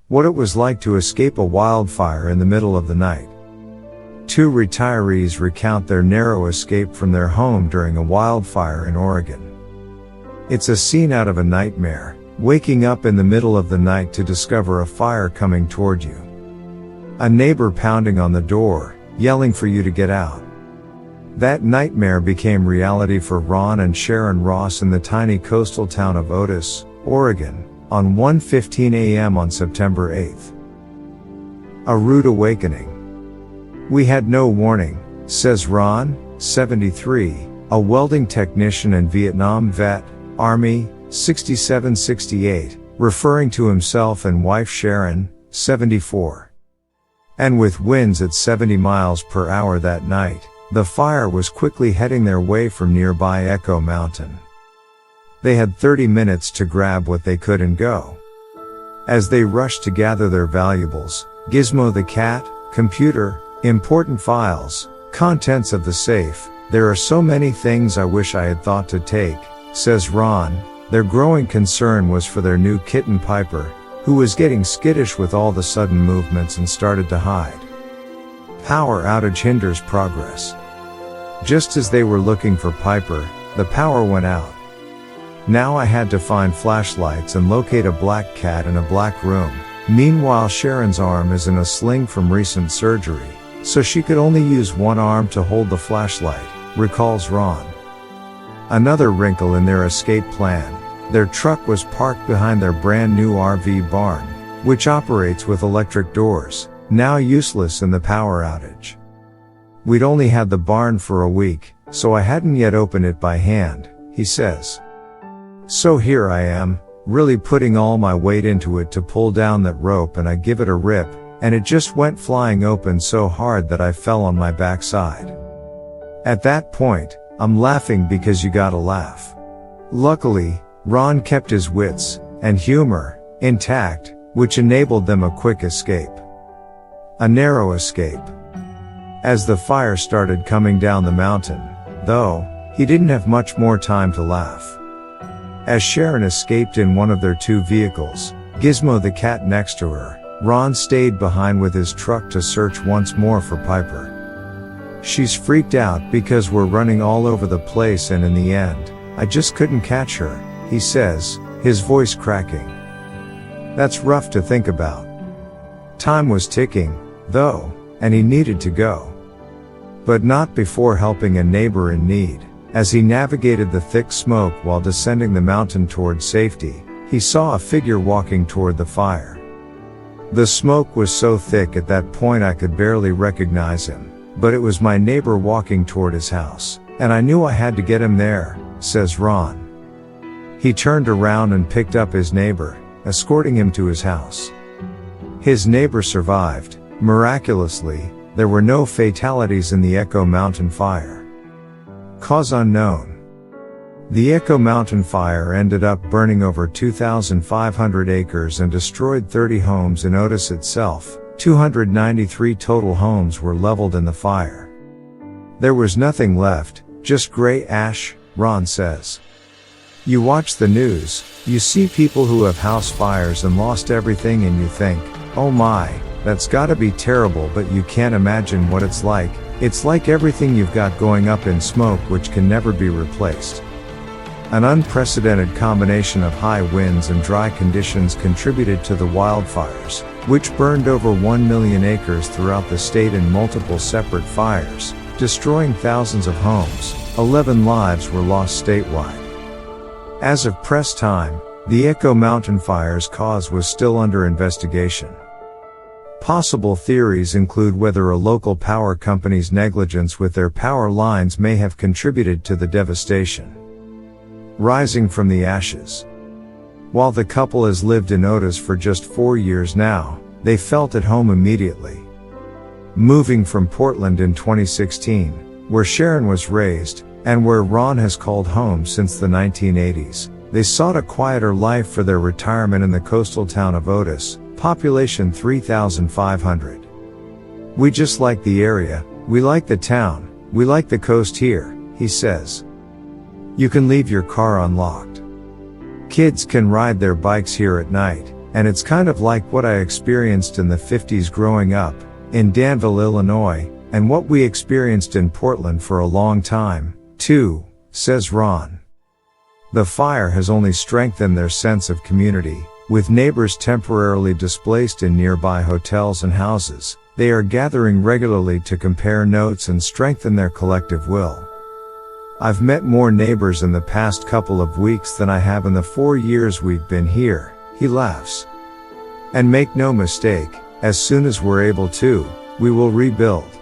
What it was like to escape a wildfire in the middle of the night. Two retirees recount their narrow escape from their home during a wildfire in Oregon. It's a scene out of a nightmare, waking up in the middle of the night to discover a fire coming toward you. A neighbor pounding on the door, yelling for you to get out. That nightmare became reality for Ron and Sharon Ross in the tiny coastal town of Otis, Oregon, on 1:15 a.m. on September 8th. A rude awakening. We had no warning, says Ron, 73, a welding technician and Vietnam vet, Army, 67-68, referring to himself and wife Sharon, 74. And with winds at 70 miles per hour that night, the fire was quickly heading their way from nearby Echo Mountain. They had 30 minutes to grab what they could and go. As they rushed to gather their valuables, Gizmo the cat, computer, important files, contents of the safe, there are so many things I wish I had thought to take, says Ron. Their growing concern was for their new kitten Piper, who was getting skittish with all the sudden movements and started to hide. Power outage hinders progress. Just as they were looking for Piper, the power went out. Now I had to find flashlights and locate a black cat in a black room. Meanwhile, Sharon's arm is in a sling from recent surgery, so she could only use one arm to hold the flashlight, recalls Ron. Another wrinkle in their escape plan. Their truck was parked behind their brand new RV barn, which operates with electric doors, now useless in the power outage. We'd only had the barn for a week, so I hadn't yet opened it by hand, he says. So here I am, really putting all my weight into it to pull down that rope, and I give it a rip, and it just went flying open so hard that I fell on my backside. At that point, I'm laughing because you gotta laugh. Luckily, Ron kept his wits and humor intact, which enabled them a quick escape. A narrow escape. As the fire started coming down the mountain, though, he didn't have much more time to laugh. As Sharon escaped in one of their two vehicles, Gizmo the cat next to her, Ron stayed behind with his truck to search once more for Piper. She's freaked out because we're running all over the place, and in the end, I just couldn't catch her, he says, his voice cracking. That's rough to think about. Time was ticking, though, and he needed to go. But not before helping a neighbor in need. As he navigated the thick smoke while descending the mountain toward safety, he saw a figure walking toward the fire. The smoke was so thick at that point I could barely recognize him, but it was my neighbor walking toward his house, and I knew I had to get him there, says Ron. He turned around and picked up his neighbor, escorting him to his house. His neighbor survived. Miraculously, there were no fatalities in the Echo Mountain fire. Cause unknown. The Echo Mountain fire ended up burning over 2,500 acres and destroyed 30 homes in Otis itself. 293 total homes were leveled in the fire. There was nothing left, just gray ash, Ron says. You watch the news, you see people who have house fires and lost everything, and you think, oh my, that's gotta be terrible, but you can't imagine what it's like. It's like everything you've got going up in smoke, which can never be replaced. An unprecedented combination of high winds and dry conditions contributed to the wildfires, which burned over 1 million acres throughout the state in multiple separate fires, destroying thousands of homes. 11 lives were lost statewide. As of press time, the Echo Mountain fire's cause was still under investigation. Possible theories include whether a local power company's negligence with their power lines may have contributed to the devastation. Rising from the ashes. While the couple has lived in Otis for just 4 years now, they felt at home immediately. Moving from Portland in 2016, where Sharon was raised, and where Ron has called home since the 1980s, they sought a quieter life for their retirement in the coastal town of Otis, population 3,500. We just like the area, we like the town, we like the coast here, he says. You can leave your car unlocked. Kids can ride their bikes here at night, And it's kind of like what I experienced in the 50s growing up, in Danville, Illinois, and what we experienced in Portland for a long time, too, says Ron. The fire has only strengthened their sense of community. With neighbors temporarily displaced in nearby hotels and houses, they are gathering regularly to compare notes and strengthen their collective will. I've met more neighbors in the past couple of weeks than I have in the 4 years we've been here, he laughs. And make no mistake, as soon as we're able to, we will rebuild.